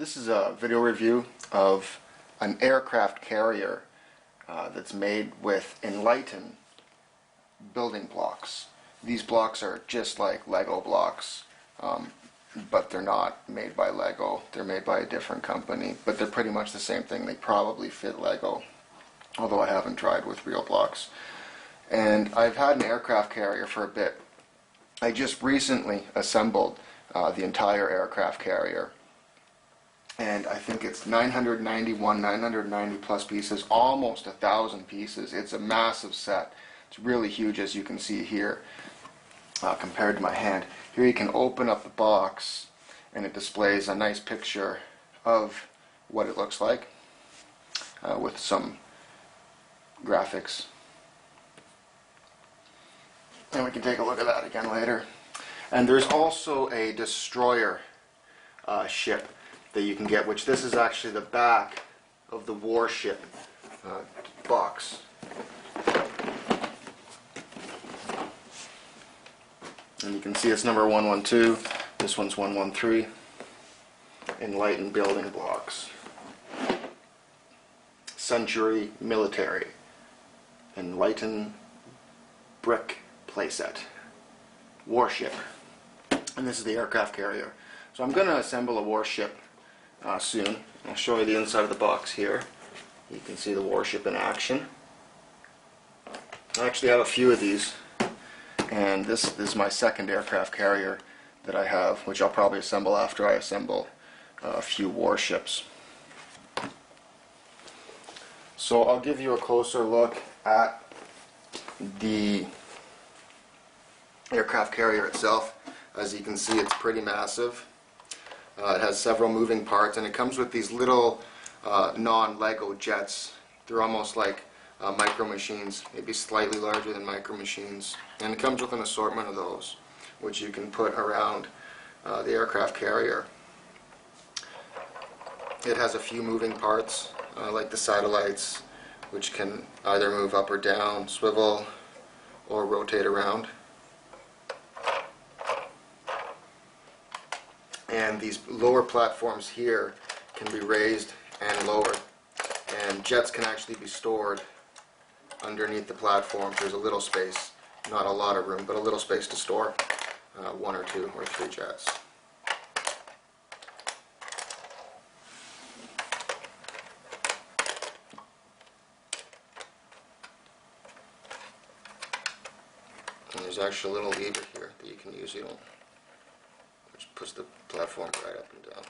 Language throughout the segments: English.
This is a video review of an aircraft carrier that's made with Enlighten building blocks. These blocks are just like Lego blocks, but they're not made by Lego. They're made by a different company, but they're pretty much the same thing. They probably fit Lego, although I haven't tried with real blocks. And I've had an aircraft carrier for a bit. I just recently assembled the entire aircraft carrier, and I think it's 990 plus pieces, almost 1,000 pieces. It's a massive set. It's really huge, as you can see here, compared to my hand. Here you can open up the box and it displays a nice picture of what it looks like with some graphics. And we can take a look at that again later. And there's also a destroyer ship that you can get, which this is actually the back of the warship box. And you can see it's number 112, this one's 113, Enlighten building blocks. Century military, Enlighten brick playset, warship. And this is the aircraft carrier. So I'm going to assemble a warship soon. I'll show you the inside of the box here. You can see the warship in action. I actually have a few of these, and this is my second aircraft carrier that I have, which I'll probably assemble after I assemble a few warships. So I'll give you a closer look at the aircraft carrier itself. As you can see, it's pretty massive. It has several moving parts, and it comes with these little non-Lego jets. They're almost like micro machines, maybe slightly larger than micro machines. And it comes with an assortment of those, which you can put around the aircraft carrier. It has a few moving parts, like the satellites, which can either move up or down, swivel, or rotate around. And these lower platforms here can be raised and lowered, and jets can actually be stored underneath the platform. There's a little space, not a lot of room, but a little space to store 1 or 2 or 3 jets. And there's actually a little lever here that you can use, which puts the platform right up and down.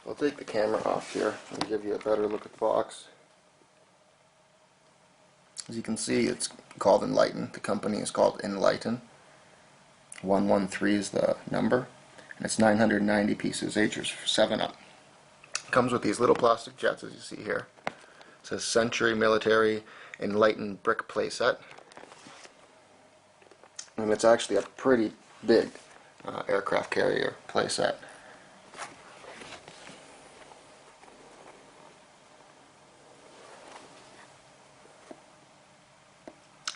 I'll take the camera off here and give you a better look at the box. As you can see, it's called Enlighten. The company is called Enlighten. 113 is the number, and it's 990 pieces, ages 7 up. It comes with these little plastic jets, as you see here. It says Century Military Enlighten brick playset, and it's actually a pretty big aircraft carrier playset.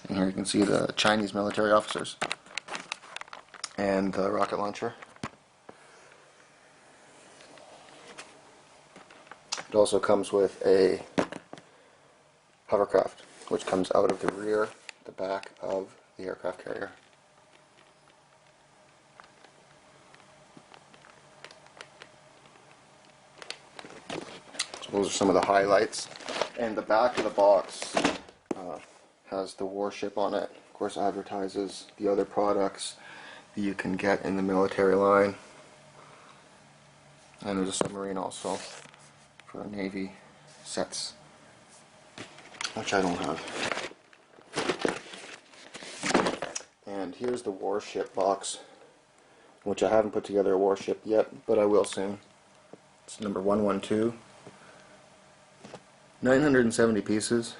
And here you can see the Chinese military officers and the rocket launcher. It also comes with a hovercraft, which comes out of the rear, the back of the aircraft carrier. So those are some of the highlights. And the back of the box has the warship on it. Of course, advertises the other products that you can get in the military line. And there's a submarine also for Navy sets, which I don't have. And here's the warship box, which I haven't put together a warship yet, but I will soon. It's number 112. 970 pieces.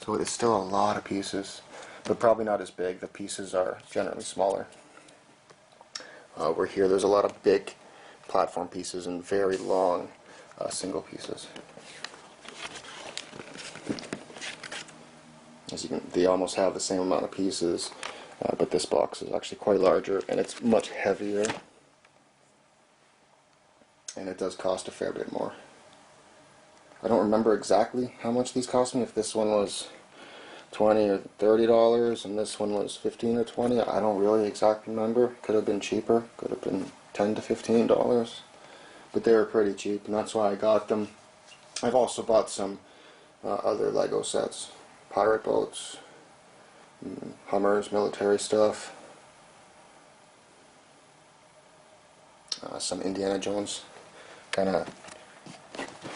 So it's still a lot of pieces, but probably not as big. The pieces are generally smaller. Over here there's a lot of big platform pieces and very long single pieces. As you can, they almost have the same amount of pieces, but this box is actually quite larger and it's much heavier, and it does cost a fair bit more. I don't remember exactly how much these cost me, if this one was $20 or $30 and this one was $15 or $20. I don't really exactly remember. Could have been cheaper, could have been $10 to $15, but they were pretty cheap, and that's why I got them. I've also bought some other Lego sets, pirate boats, Hummers, military stuff, some Indiana Jones, kind of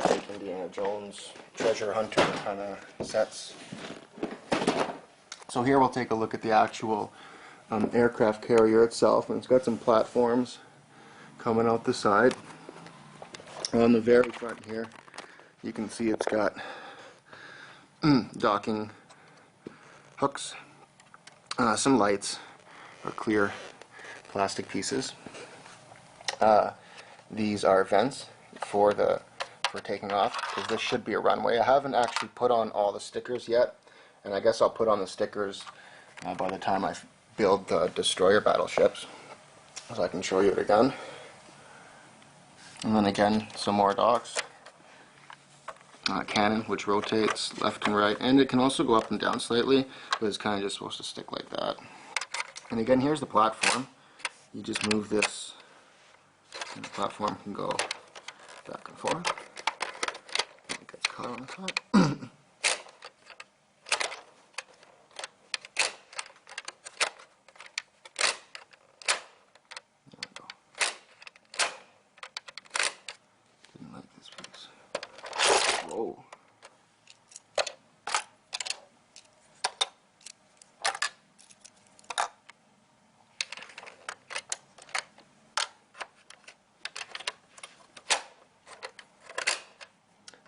like Indiana Jones treasure hunter kind of sets. So here we'll take a look at the actual aircraft carrier itself, and it's got some platforms coming out the side. On the very front here you can see it's got docking hooks, some lights or clear plastic pieces. These are vents for taking off, because this should be a runway. I haven't actually put on all the stickers yet, and I guess I'll put on the stickers by the time I build the destroyer battleships, so I can show you it again. And then again, some more docks. Cannon, which rotates left and right, and it can also go up and down slightly, but it's kind of just supposed to stick like that. And again, here's the platform. You just move this, and the platform can go back and forth. It gets caught on the top. There we go. Didn't like this piece. Whoa.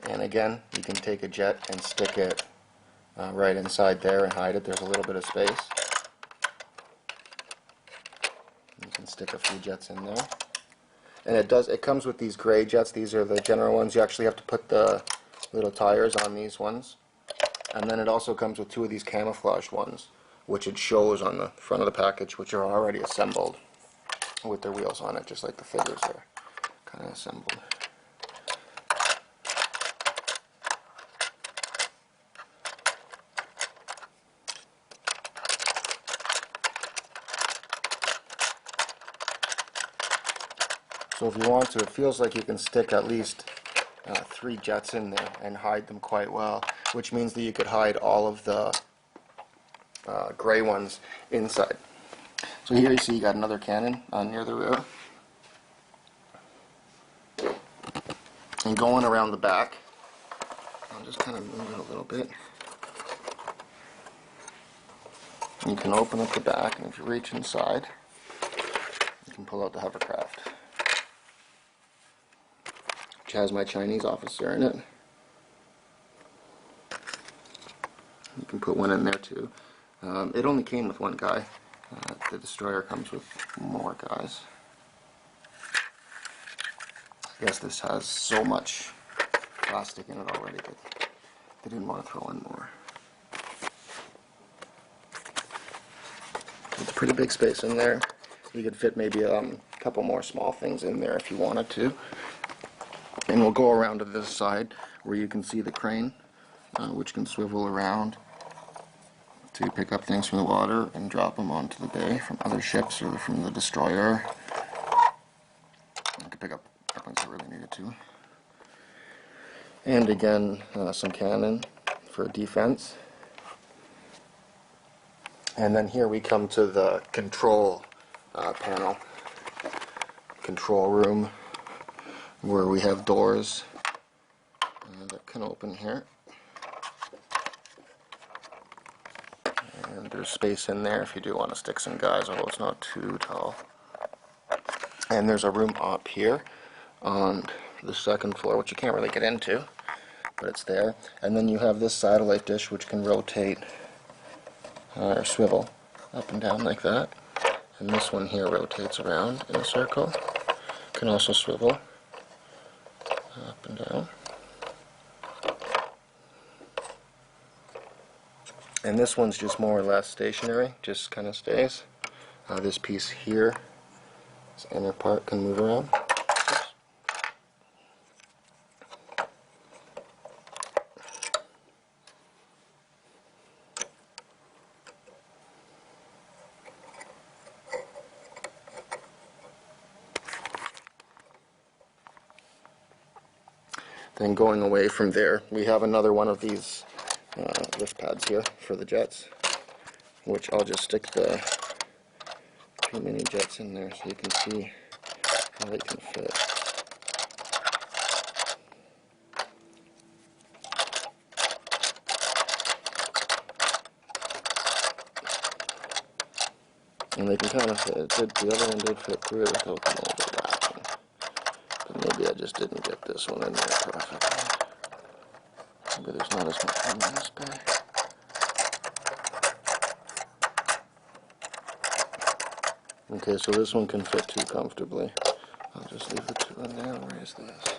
And again, you can take a jet and stick it right inside there and hide it. There's a little bit of space. You can stick a few jets in there. And it comes with these gray jets. These are the general ones. You actually have to put the little tires on these ones. And then it also comes with two of these camouflage ones, which it shows on the front of the package, which are already assembled with their wheels on it, just like the figures are kind of assembled. So if you want to, it feels like you can stick at least 3 jets in there and hide them quite well, which means that you could hide all of the gray ones inside. So here you see you got another cannon near the rear. And going around the back, I'll just kind of move it a little bit. You can open up the back, and if you reach inside, you can pull out the hovercraft, which has my Chinese officer in it. You can put one in there too. It only came with one guy. The destroyer comes with more guys. I guess this has so much plastic in it already that they didn't want to throw in more. It's a pretty big space in there. You could fit maybe a couple more small things in there if you wanted to. And we'll go around to this side where you can see the crane, which can swivel around to pick up things from the water and drop them onto the bay from other ships or from the destroyer. You can pick up weapons if really needed to. And again, some cannon for defense. And then here we come to the control panel, control room, where we have doors that can open here. And there's space in there if you do want to stick some guys, although it's not too tall. And there's a room up here on the second floor, which you can't really get into, but it's there. And then you have this satellite dish, which can rotate or swivel up and down like that. And this one here rotates around in a circle. Can also swivel up and down. And this one's just more or less stationary, just kind of stays. This piece here, this inner part, can move around. Oops. Then going away from there, we have another one of these lift pads here for the jets, which I'll just stick the 2 mini jets in there so you can see how they can fit. And they can kind of fit. The other one did fit through it without them overlapping. But maybe I just didn't get this one in there perfectly. Maybe there's not as much room in this guy. Okay, so this one can fit too comfortably. I'll just leave the two in there and raise this.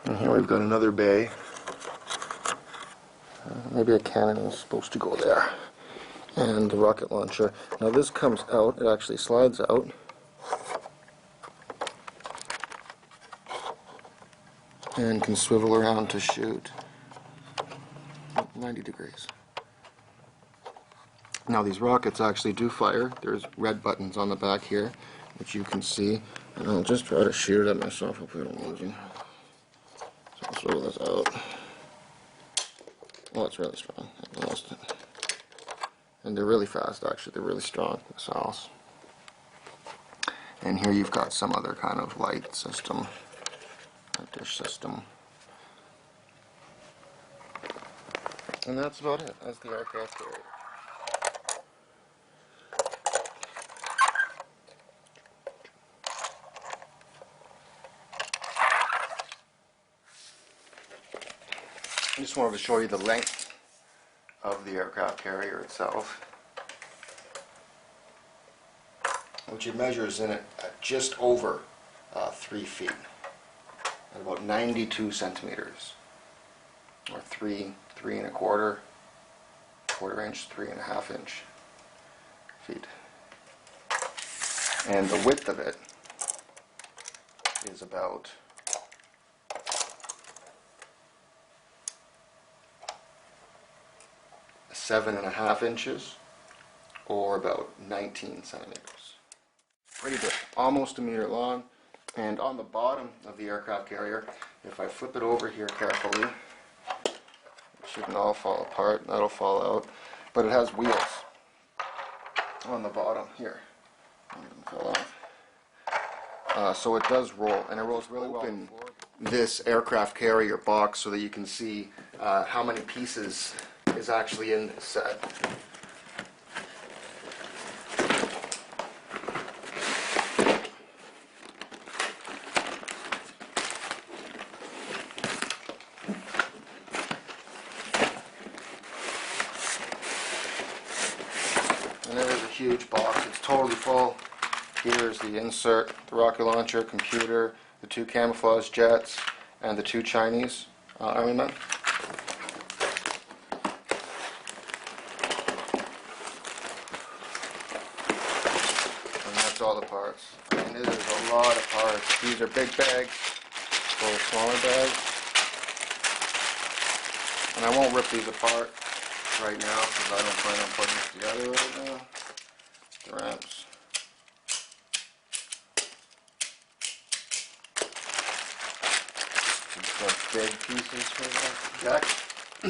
And here we've got another bay. Maybe a cannon is supposed to go there. And the rocket launcher. Now this comes out, it actually slides out. And can swivel around to shoot 90 degrees. Now these rockets actually do fire. There's red buttons on the back here, which you can see. And I'll just try to shoot it at myself. Hopefully I don't lose you. So I'll swivel this out. Oh, it's really strong. I lost it. And they're really fast, actually. They're really strong, missiles. And here you've got some other kind of light system, light dish system. And that's about it. That's the aircraft carrier. I just wanted to show you the length of the aircraft carrier itself, which it measures in it at just over 3 feet, at about 92 centimeters, or 3.25 quarter-inch, 3.5-inch feet. And the width of it is about 7.5 inches, or about 19 centimeters. Pretty big, almost 1 meter long. And on the bottom of the aircraft carrier, if I flip it over here carefully, it shouldn't all fall apart, that'll fall out, but it has wheels on the bottom here. One of them fell off. So it does roll, and it rolls really well. Open this aircraft carrier box so that you can see how many pieces is actually in this set. And there is a huge box. It's totally full. Here's the insert, the rocket launcher, computer, the 2 camouflage jets, and the 2 Chinese army men. All the parts. And it is a lot of parts. These are big bags, full of smaller bags. And I won't rip these apart right now because I don't plan on putting this together right now. The ramps. Some big pieces for the jack. A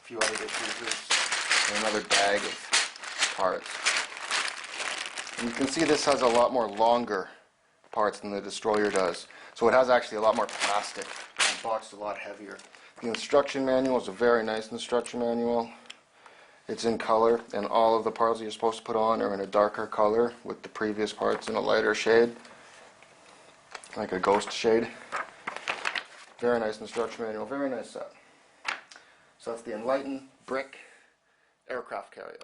few other big pieces. And another bag of parts. And you can see this has a lot more longer parts than the destroyer does. So it has actually a lot more plastic. The box is a lot heavier. The instruction manual is a very nice instruction manual. It's in color, and all of the parts that you're supposed to put on are in a darker color with the previous parts in a lighter shade, like a ghost shade. Very nice instruction manual, very nice set. So it's the Enlighten brick aircraft carrier.